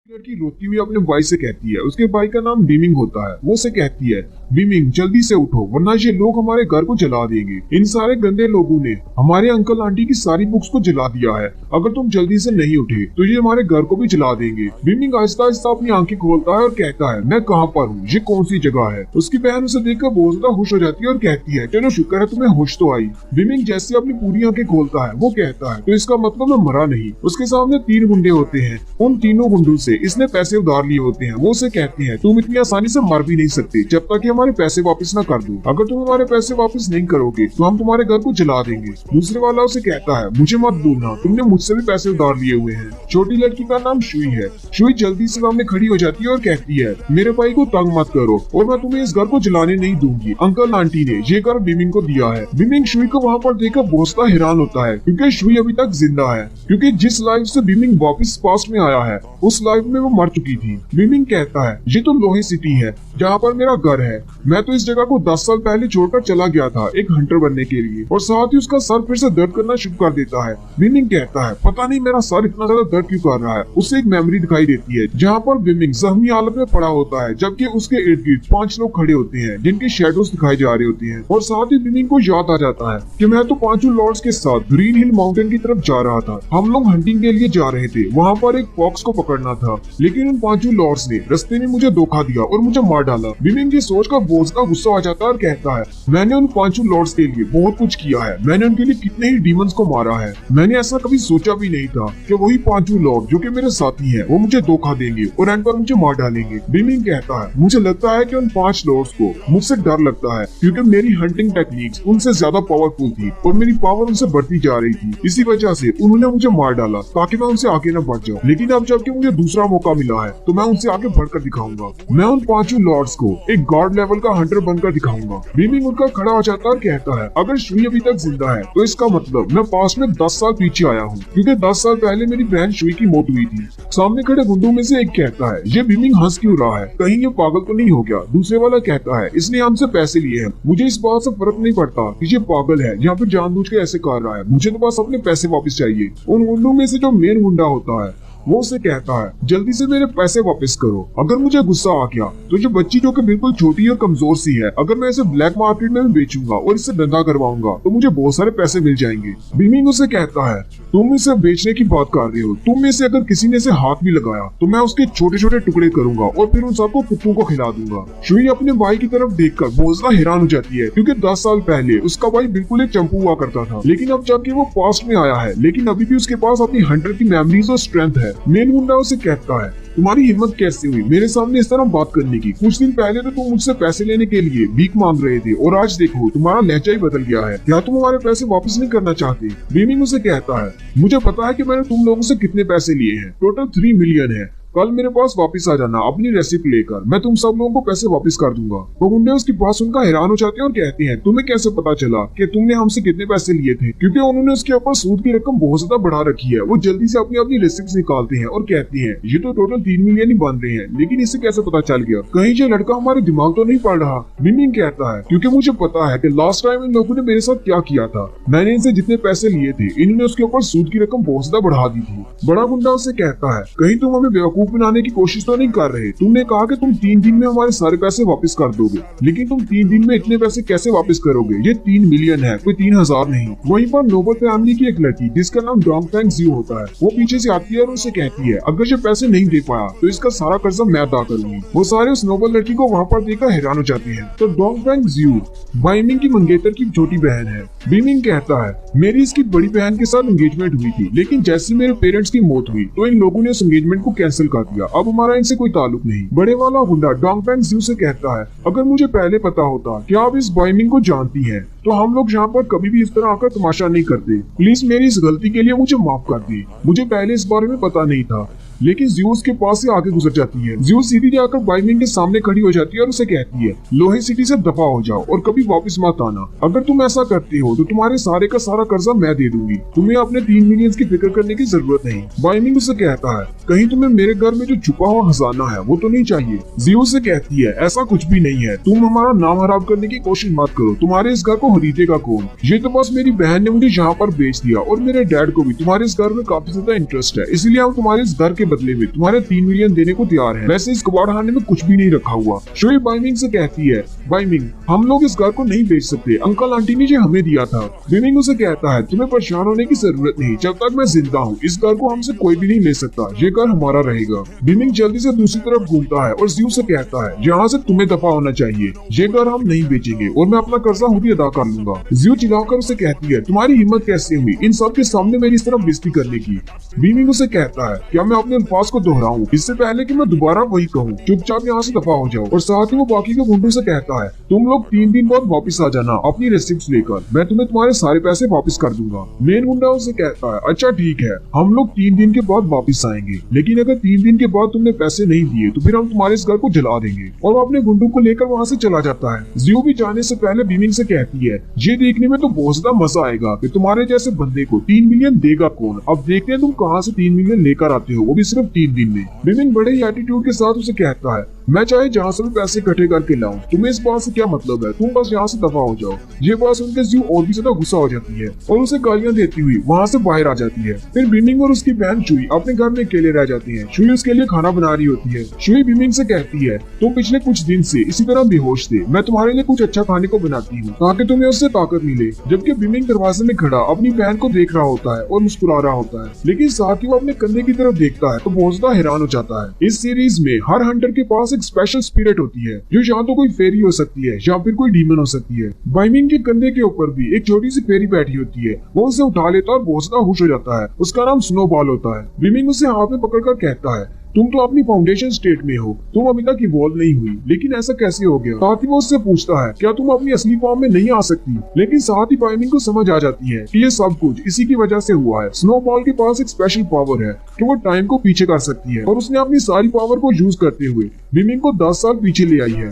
लड़की रोती हुई अपने भाई से कहती है, उसके भाई का नाम बीमिंग होता है। वो उसे कहती है, बीमिंग जल्दी से उठो वरना ये लोग हमारे घर को जला देंगे। इन सारे गंदे लोगों ने हमारे अंकल आंटी की सारी बुक्स को जला दिया है। अगर तुम जल्दी से नहीं उठे तो ये हमारे घर को भी जला देंगे। बीमिंग आहिस्ता आहिस्ता अपनी आंखें खोलता है और कहता है, मैं कहाँ पर हूँ, ये कौन सी जगह है। उसकी बहन उसे देखकर बहुत ज्यादा खुश हो जाती है और कहती है, चलो शुक्र है तुम्हें होश तो आई। बीमिंग जैसे अपनी पूरी आंखें खोलता है वो कहता है, तो इसका मतलब मैं मरा नहीं। उसके सामने 3 गुंडे होते हैं। उन तीनों गुंडों से इसने पैसे उधार लिए होते हैं। वो उसे कहते हैं, तुम इतनी आसानी से मर भी नहीं सकते जब तक कि हमारे पैसे वापस न कर दो। अगर तुम हमारे पैसे वापस नहीं करोगे तो हम तुम्हारे घर को जला देंगे। दूसरे वाला उसे कहता है, मुझे मत भूलना, तुमने मुझसे भी पैसे उधार लिए हुए हैं। छोटी लड़की का नाम शुई है। शुई जल्दी से सामने खड़ी हो जाती है और कहती है, मेरे भाई को तंग मत करो और मैं तुम्हें इस घर को जलाने नहीं दूंगी। अंकल आंटी ने ये घर बीमिंग को दिया है। बीमिंग शुई को वहाँ पर देखकर बहुत सा हैरान होता है क्योंकि शुई अभी तक जिंदा है, क्योंकि जिस लाइफ से बीमिंग वापस पास्ट में आया है उस लाइफ में वो मर चुकी थी। बीमिंग कहता है, ये तो लोहे सिटी है जहाँ पर मेरा घर है। मैं तो इस जगह को 10 साल पहले छोड़कर चला गया था एक हंटर बनने के लिए। और साथ ही उसका सर फिर से दर्द करना शुरू कर देता है। बीमिंग कहता है, पता नहीं मेरा सर इतना ज्यादा दर्द क्यों कर रहा है। उसे एक मेमोरी दिखाई देती है जहाँ पर बीमिंग जख्मी हालत में पड़ा होता है, जबकि उसके इर्द गिर्द 5 लोग खड़े होते हैं जिनके शेडोज दिखाई जा रहे होते हैं। और साथ ही बीमिंग को याद आ जाता है कि मैं तो 5 लॉर्ड्स के साथ ग्रीन हिल माउंटेन की तरफ जा रहा था। हम लोग हंटिंग के लिए जा रहे थे, वहाँ पर एक फॉक्स को पकड़ना था, लेकिन उन 5 लॉर्ड्स ने रास्ते में मुझे धोखा दिया और मुझे मार डाला। बीमिंग की सोच का बोझ का गुस्सा आ जाता है और कहता है, मैंने उन 5 लॉर्ड्स के लिए बहुत कुछ किया है। मैंने उनके लिए कितने ही डीमंस को मारा है। मैंने ऐसा कभी सोचा भी नहीं था कि वही 5 लॉर्ड जो कि मेरे साथी हैं वो मुझे धोखा देंगे और एंड पर मुझे मार डालेंगे। बीमिंग कहता है, मुझे लगता है कि उन 5 लॉर्ड्स को मुझसे डर लगता है क्योंकि मेरी हंटिंग टेक्निक्स उनसे ज्यादा पावरफुल थी और मेरी पावर उनसे बढ़ती जा रही थी। इसी वजह से उन्होंने मुझे मार डाला ताकि मैं उनसे आगे न बढ़ जाऊं। लेकिन अब जबकि मुझे दूसरा मौका मिला है तो मैं उनसे आगे बढ़कर दिखाऊंगा। मैं उन 5 लॉर्ड्स को एक गॉड लेवल का हंटर बनकर दिखाऊंगा। बीमिंग उनका खड़ा हो जाता है और कहता है, अगर शुई अभी तक जिंदा है तो इसका मतलब मैं पास में 10 साल पीछे आया हूँ, क्योंकि 10 साल पहले मेरी बहन शुई की मौत हुई थी। सामने खड़े गुंडों में से एक कहता है, ये बीमिंग हंस क्यों रहा है, कहीं ये पागल तो नहीं हो गया। दूसरे वाला कहता है, इसने हमसे पैसे लिए हैं, मुझे इस बात से फर्क नहीं पड़ता कि ये पागल है या फिर जानबूझ के ऐसे कर रहा है, मुझे तो बस अपने पैसे वापस चाहिए। उन गुंडों में से जो मेन गुंडा होता है वो उसे कहता है, जल्दी से मेरे पैसे वापस करो। अगर मुझे गुस्सा आ गया तो ये बच्ची जो कि बिल्कुल छोटी और कमजोर सी है, अगर मैं इसे ब्लैक मार्केट में बेचूंगा और इससे धंधा करवाऊंगा तो मुझे बहुत सारे पैसे मिल जाएंगे। बीमिंग उसे कहता है, तुम इसे बेचने की बात कर रहे हो, तुम में से अगर किसी ने इसे हाथ भी लगाया तो मैं उसके छोटे छोटे टुकड़े करूंगा और फिर उन सबको कुत्तों को खिला दूंगा। शुई अपने भाई की तरफ देखकर बहुत ज्यादा हैरान हो जाती है क्योंकि 10 साल पहले उसका भाई बिल्कुल एक चंपू हुआ करता था, लेकिन अब जाके वो पास्ट में आया है, लेकिन अभी भी उसके पास अपनी हंटर की मेमोरीज और स्ट्रेंथ है। मेन गुंडा उसे कहता है, तुम्हारी हिम्मत कैसे हुई मेरे सामने इस तरह बात करने की। कुछ दिन पहले तो तुम मुझसे पैसे लेने के लिए भीख मांग रहे थे और आज देखो तुम्हारा लहजा ही बदल गया है। क्या तुम हमारे पैसे वापस नहीं करना चाहते? बीमिंग उसे कहता है, मुझे पता है कि मैंने तुम लोगों से कितने पैसे लिए हैं, टोटल 3 मिलियन है। कल मेरे पास वापस आ जाना अपनी रेसिपी लेकर, मैं तुम सब लोगों को पैसे वापस कर दूंगा। तो गुंडे उसकी बात सुनकर हैरान हो जाते हैं और कहते हैं, तुम्हें कैसे पता चला कि तुमने हमसे कितने पैसे लिए थे? क्योंकि उन्होंने उसके ऊपर सूद की रकम बहुत ज्यादा बढ़ा रखी है। वो जल्दी से अपनी अपनी रेसिपी निकालते हैं और कहते हैं, ये तो टोटल 3 मिलियन ही बन रहे हैं, लेकिन इसे कैसे पता चल गया? कहीं ये लड़का हमारे दिमाग तो नहीं पड़ रहा? बीमिंग कहता है, क्योंकि मुझे पता है कि लास्ट टाइम इन लोगों ने मेरे साथ क्या किया था। मैंने इनसे जितने पैसे लिए थे इन्होंने उसके ऊपर सूद की रकम बहुत ज्यादा बढ़ा दी थी। बड़ा गुंडा उसे कहता है, कहीं तुम हमें बेवकूफ बनाने की कोशिश तो नहीं कर रहे? तुमने कहा कि तुम 3 दिन में हमारे सारे पैसे वापस कर दोगे, लेकिन तुम 3 दिन में इतने पैसे कैसे वापस करोगे? ये 3 मिलियन है, कोई 3000 नहीं। वहीं पर नोबल फैमिली की एक लड़की जिसका नाम डोंगफेंग ज़्यू होता है, वो पीछे से आती है और उसे कहती है, अगर ये पैसे नहीं दे पाया तो इसका सारा कर्जा मैं अदा करूंगी। वो सारे उस नोबल लड़की को वहाँ पर देखकर हैरान हो जाते हैं। तो डोंगफेंग ज़्यू बाइमिंग की मंगेतर की छोटी बहन है। बीमिंग कहता है, मेरी इसकी बड़ी बहन के साथ एंगेजमेंट हुई थी, लेकिन जैसे मेरे पेरेंट्स की मौत हुई तो इन लोगों ने उस एंगेजमेंट को कैंसिल कर दिया। अब हमारा इनसे कोई ताल्लुक नहीं। बड़े वाला गुंडा डोंगफेंग ज़्यू से कहता है, अगर मुझे पहले पता होता कि आप इस बाइमिंग को जानती हैं तो हम लोग यहाँ पर कभी भी इस तरह आकर तमाशा नहीं करते। प्लीज मेरी इस गलती के लिए मुझे माफ कर दी। मुझे पहले इस बारे में पता नहीं था। लेकिन ज़्यूस के पास से आगे गुजर जाती है। ज़्यूस सीधी जाकर बाइमिंग के सामने खड़ी हो जाती है और उसे कहती है, लोहे सिटी से दफा हो जाओ और कभी वापस मत आना। अगर तुम ऐसा करते हो तो तुम्हारे सारे का सारा कर्जा मैं दे दूंगी। तुम्हें अपने 3 मिलियन की फिक्र करने की जरूरत नहीं। बाइमिंग उसे कहता है, कहीं तुम्हें मेरे घर में जो छुपा हुआ खजाना है वो तो नहीं चाहिए? ज़्यूस से कहती है, ऐसा कुछ भी नहीं है। तुम हमारा नाम खराब करने की कोशिश मत करो। तुम्हारे इस घर को खरीदेगा कौन? ये तो बस मेरी बहन ने मुझे यहाँ पर बेच दिया और मेरे डैड को भी तुम्हारे इस घर में काफी ज्यादा इंटरेस्ट है, इसलिए हम तुम्हारे इस घर के बदले में तुम्हारे 3 मिलियन देने को तैयार है। वैसे इस कबाड़खाने में कुछ भी नहीं रखा हुआ। शुई बाइमिंग से कहती है, बाइमिंग हम लोग इस घर को नहीं बेच सकते, अंकल आंटी ने जो हमें दिया था। बिमिंग उसे कहता है, तुम्हें परेशान होने की जरूरत नहीं, जब तक मैं जिंदा हूँ इस घर को हमसे कोई भी नहीं ले सकता, ये घर हमारा रहेगा। बिमिंग जल्दी से दूसरी तरफ घूमता है और जियो से कहता है, यहाँ से तुम्हें दफा होना चाहिए, ये घर हम नहीं बेचेंगे और मैं अपना कर्जा खुद ही अदा कर लूंगा। जियो चिल्लाकर उसे कहती है, तुम्हारी हिम्मत कैसे हुई इन सब के सामने मेरी इस तरफ बेइज्जती करने की। बिमिंग उसे कहता है, क्या मैं अपने अल्फाज को दोहराऊं इससे पहले कि मैं दोबारा वही कहूँ, चुपचाप यहाँ से दफा हो जाओ। और साथ ही वो बाकी के गुंडों से कहता है, तुम लोग 3 दिन बाद वापस आ जाना अपनी रेसिप्ट लेकर, मैं तुम्हें तुम्हारे सारे पैसे वापस कर दूंगा। मेन गुंडा उसे कहता है, अच्छा ठीक है, हम लोग 3 दिन के बाद वापस आएंगे, लेकिन अगर 3 दिन के बाद तुमने पैसे नहीं दिए तो फिर हम तुम्हारे इस घर को जला देंगे। और वो अपने गुंडों को लेकर वहाँ से चला जाता है। जियो भी जाने से पहले बिमिंग से कहती है, ये देखने में तो बहुत ज्यादा मजा आएगा कि तुम्हारे जैसे बंदे को 3 मिलियन देगा कौन। अब देखते हैं तुम कहाँ से 3 मिलियन लेकर आते हो, वो भी सिर्फ 3 दिन में। बिमिंग बड़े ही एटीट्यूड के साथ उसे कहता है, मैं चाहे जहाँ से भी पैसे इकट्ठे करके लाऊं, तुम्हें इस बात से क्या मतलब है, तुम बस यहाँ से दफा हो जाओ। ये बात सुनकर जियो और भी ज्यादा गुस्सा हो जाती है और उसे गालियां देती हुई वहाँ से बाहर आ जाती है। फिर बिमिंग और उसकी बहन शुई अपने घर में अकेले रह जाती है। शुई उसके लिए खाना बना रही होती है। शुई बिमिंग से कहती है, तुम पिछले कुछ दिन से इसी तरह बेहोश थे, मैं तुम्हारे लिए कुछ अच्छा खाने को बनाती हूँ ताकि तुम्हें उससे ताकत मिले। जबकि बिमिंग दरवाजे में खड़ा अपनी बहन को देख रहा होता है और मुस्कुरा रहा होता है, लेकिन साथ ही वो अपने कंधे की तरफ देखता है तो बहुत ज्यादा हैरान हो जाता है। इस सीरीज में हर हंटर के पास एक स्पेशल स्पिरिट होती है, जो या तो कोई फेरी हो सकती है या फिर कोई डीमन हो सकती है। बाइमिंग के कंधे के ऊपर भी एक छोटी सी फेरी बैठी होती है, वो उसे उठा लेता है और बहुत ज्यादा खुश हो जाता है। उसका नाम स्नोबॉल होता है। बिमिंग उसे हाथ में पकड़कर कहता है, तुम तो अपनी फाउंडेशन स्टेट में हो, तुम अभी तक इवॉल्व नहीं हुई, लेकिन ऐसा कैसे हो गया। साथ ही वो उससे पूछता है, क्या तुम अपनी असली फॉर्म में नहीं आ सकती। लेकिन साथ ही बाइमिंग को समझ आ जाती है कि ये सब कुछ इसी की वजह से हुआ है। स्नोबॉल के पास एक स्पेशल पावर है कि वो टाइम को पीछे कर सकती है और उसने अपनी सारी पावर को यूज करते हुए बिमिंग को 10 साल पीछे ले आई है।